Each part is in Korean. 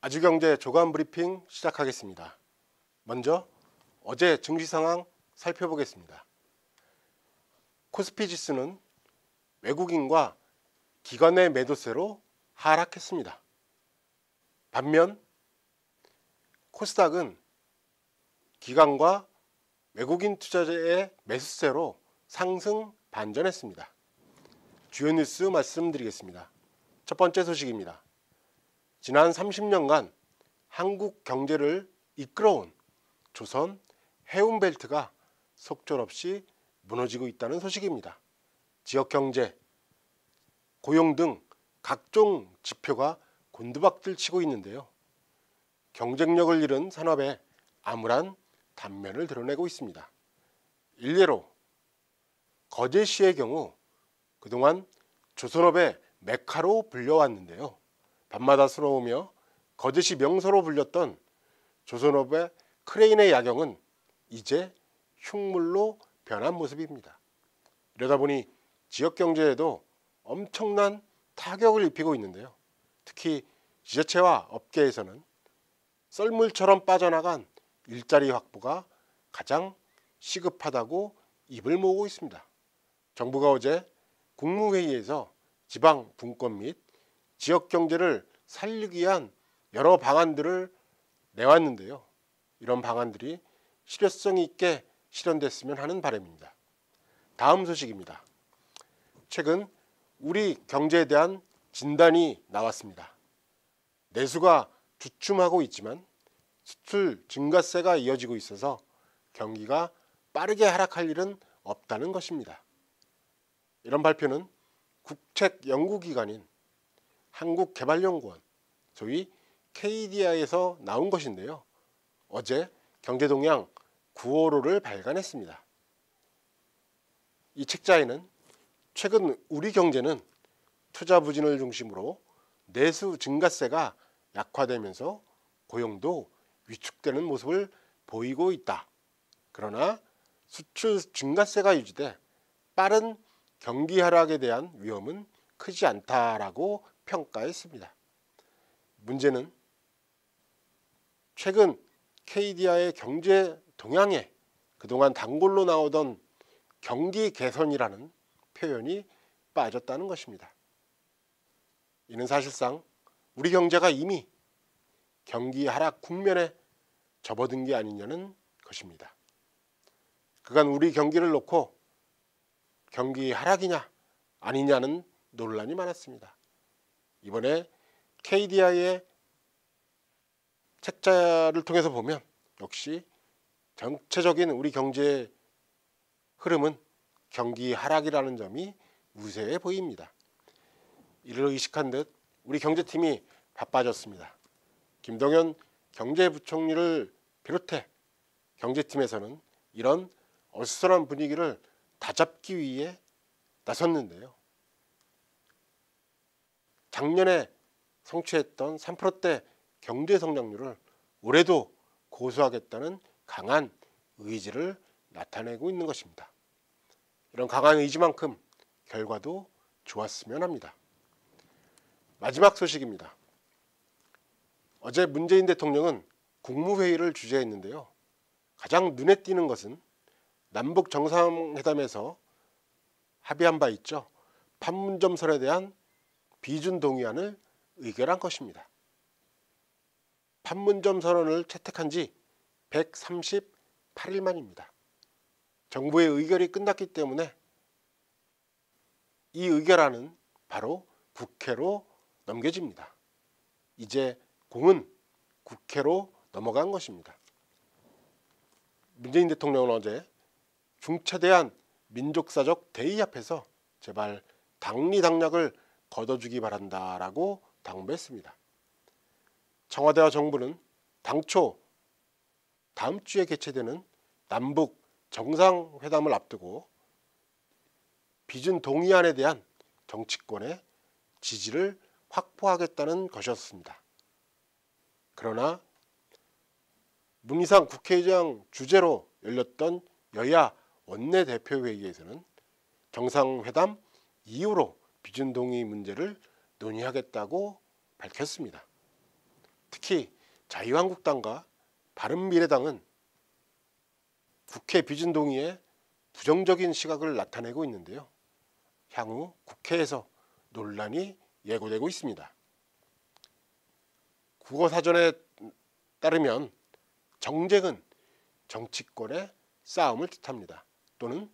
아주경제 조간 브리핑 시작하겠습니다. 먼저 어제 증시 상황 살펴보겠습니다. 코스피 지수는 외국인과 기관의 매도세로 하락했습니다. 반면 코스닥은 기관과 외국인 투자자의 매수세로 상승 반전했습니다. 주요 뉴스 말씀드리겠습니다. 첫 번째 소식입니다. 지난 30년간 한국 경제를 이끌어온 조선 해운벨트가 속절없이 무너지고 있다는 소식입니다. 지역 경제, 고용 등 각종 지표가 곤두박질 치고 있는데요. 경쟁력을 잃은 산업의 암울한 단면을 드러내고 있습니다. 일례로 거제시의 경우 그동안 조선업의 메카로 불려왔는데요. 밤마다 수놓으며 거제시 명소로 불렸던 조선업의 크레인의 야경은 이제 흉물로 변한 모습입니다. 이러다 보니 지역 경제에도 엄청난 타격을 입히고 있는데요. 특히 지자체와 업계에서는 썰물처럼 빠져나간 일자리 확보가 가장 시급하다고 입을 모으고 있습니다. 정부가 어제 국무회의에서 지방 분권 및 지역 경제를 살리기 위한 여러 방안들을 내왔는데요. 이런 방안들이 실효성 있게 실현됐으면 하는 바람입니다. 다음 소식입니다. 최근 우리 경제에 대한 진단이 나왔습니다. 내수가 주춤하고 있지만 수출 증가세가 이어지고 있어서 경기가 빠르게 하락할 일은 없다는 것입니다. 이런 발표는 국책 연구기관인 한국개발연구원, 소위 KDI에서 나온 것인데요. 어제 경제동향 9월호를 발간했습니다. 이 책자에는 최근 우리 경제는 투자 부진을 중심으로 내수 증가세가 약화되면서 고용도 위축되는 모습을 보이고 있다. 그러나 수출 증가세가 유지돼 빠른 경기 하락에 대한 위험은 크지 않다라고 평가했습니다. 문제는 최근 KDI의 경제 동향에 그동안 단골로 나오던 경기 개선이라는 표현이 빠졌다는 것입니다. 이는 사실상 우리 경제가 이미 경기 하락 국면에 접어든 게 아니냐는 것입니다. 그간 우리 경기를 놓고 경기 하락이냐 아니냐는 논란이 많았습니다. 이번에 KDI의 책자를 통해서 보면 역시 전체적인 우리 경제의 흐름은 경기 하락이라는 점이 우세해 보입니다. 이를 의식한 듯 우리 경제팀이 바빠졌습니다. 김동연 경제부총리를 비롯해 경제팀에서는 이런 어수선한 분위기를 다잡기 위해 나섰는데요. 작년에 성취했던 3%대 경제 성장률을 올해도 고수하겠다는 강한 의지를 나타내고 있는 것입니다. 이런 강한 의지만큼 결과도 좋았으면 합니다. 마지막 소식입니다. 어제 문재인 대통령은 국무회의를 주재했는데요. 가장 눈에 띄는 것은 남북 정상회담에서 합의한 바 있죠. 판문점선에 대한 비준 동의안을 의결한 것입니다. 판문점 선언을 채택한 지 138일 만입니다. 정부의 의결이 끝났기 때문에 이 의결안은 바로 국회로 넘겨집니다. 이제 공은 국회로 넘어간 것입니다. 문재인 대통령은 어제 중차대한 민족사적 대의 앞에서 제발 당리당략을 거둬주기 바란다라고 당부했습니다. 청와대와 정부는 당초 다음 주에 개최되는 남북 정상회담을 앞두고 비준 동의안에 대한 정치권의 지지를 확보하겠다는 것이었습니다. 그러나 문희상 국회의장 주재로 열렸던 여야 원내대표회의에서는 정상회담 이후로 비준 동의 문제를 논의하겠다고 밝혔습니다. 특히 특히 자유한국당과 바른미래당은 국회 비준 동의에 부정적인 시각을 나타내고 있는데요. 향후 국회에서 논란이 예고되고 있습니다. 국어사전에 따르면 정쟁은 정치권의 싸움을 뜻합니다. 또는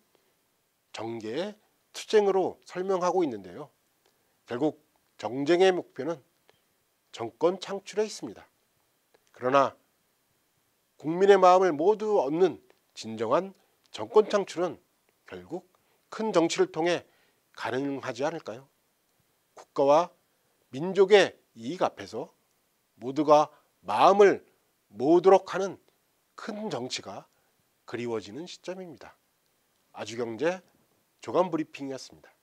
정계의 투쟁으로 설명하고 있는데요. 결국 정쟁의 목표는 정권 창출에 있습니다. 그러나 국민의 마음을 모두 얻는 진정한 정권 창출은 결국 큰 정치를 통해 가능하지 않을까요? 국가와 민족의 이익 앞에서 모두가 마음을 모으도록 하는 큰 정치가 그리워지는 시점입니다. 아주경제 조간브리핑이었습니다.